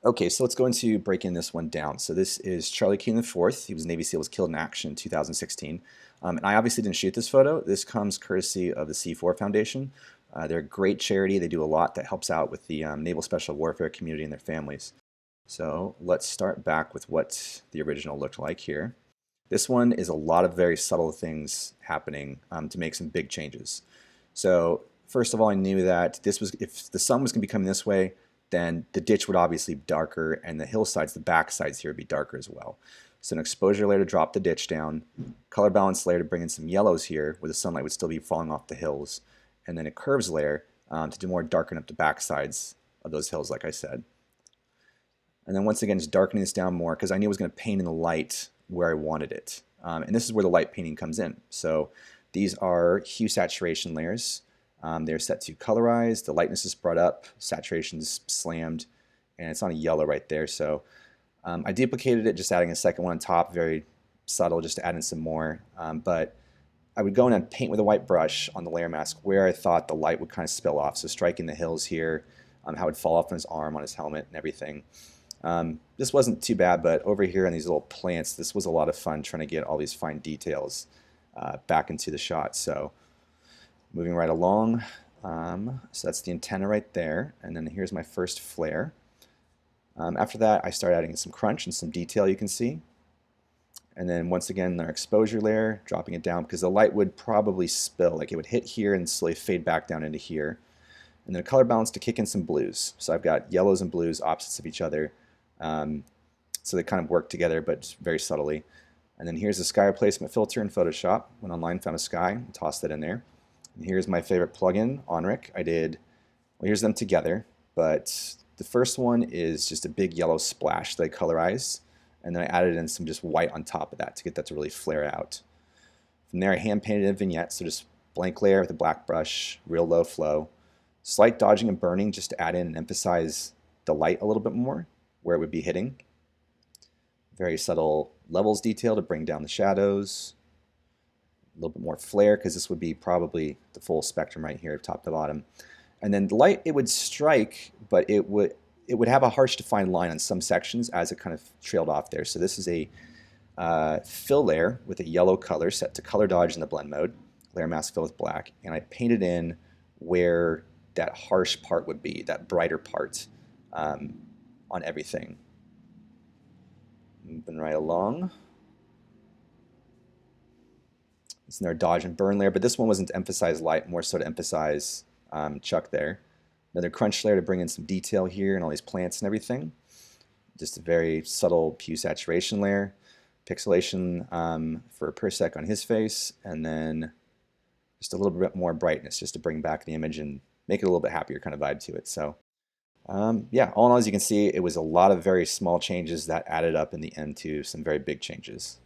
Okay, so let's go into breaking this one down. So this is Charlie Keating IV. He was a Navy SEAL, was killed in action in 2016. And I obviously didn't shoot this photo. This comes courtesy of the C4 Foundation. They're a great charity. They do a lot that helps out with the Naval Special Warfare community and their families. So let's start back with what the original looked like here. This one is a lot of very subtle things happening to make some big changes. So first of all, I knew that this was, if the sun was going to be coming this way, then the ditch would obviously be darker, and the hillsides, the back sides here would be darker as well. So an exposure layer to drop the ditch down, color balance layer to bring in some yellows here where the sunlight would still be falling off the hills, and then a curves layer to do more darken up the back sides of those hills, like I said. And then once again, just darkening this down more because I knew I was going to paint in the light where I wanted it. And this is where the light painting comes in. So these are hue saturation layers. They're set to colorize, the lightness is brought up, saturation's slammed, and it's on a yellow right there. So I duplicated it, just adding a second one on top, very subtle, just to add in some more. But I would go in and paint with a white brush on the layer mask where I thought the light would kind of spill off. So striking the hills here, how it would fall off on his arm, on his helmet, and everything. This wasn't too bad, but over here on these little plants, this was a lot of fun trying to get all these fine details back into the shot. So moving right along, so that's the antenna right there, and then here's my first flare. After that, I start adding some crunch and some detail you can see. And then once again, our exposure layer, dropping it down because the light would probably spill, like it would hit here and slowly fade back down into here. And then a color balance to kick in some blues. So I've got yellows and blues opposites of each other. So they kind of work together, but very subtly. And then here's the sky replacement filter in Photoshop. Went online, found a sky, and tossed that in there. And here's my favorite plugin, Onric. Well, here's them together, but the first one is just a big yellow splash that I colorized, and then I added in some just white on top of that to get that to really flare out. From there, I hand painted in vignettes, so just blank layer with a black brush, real low flow. Slight dodging and burning just to add in and emphasize the light a little bit more, where it would be hitting. Very subtle levels detail to bring down the shadows. A little bit more flare because this would be probably the full spectrum right here, top to bottom. And then the light, it would strike, but it would have a harsh defined line on some sections as it kind of trailed off there. So this is a fill layer with a yellow color set to color dodge in the blend mode, layer mask fill with black, and I painted in where that harsh part would be, that brighter part on everything. Moving right along. It's in our dodge and burn layer, but this one wasn't to emphasize light, more so to emphasize chuck there. Another crunch layer to bring in some detail here and all these plants and everything. Just a very subtle hue saturation layer. Pixelation for a per sec on his face, and then just a little bit more brightness just to bring back the image and make it a little bit happier kind of vibe to it. So yeah, all in all, as you can see, it was a lot of very small changes that added up in the end to some very big changes.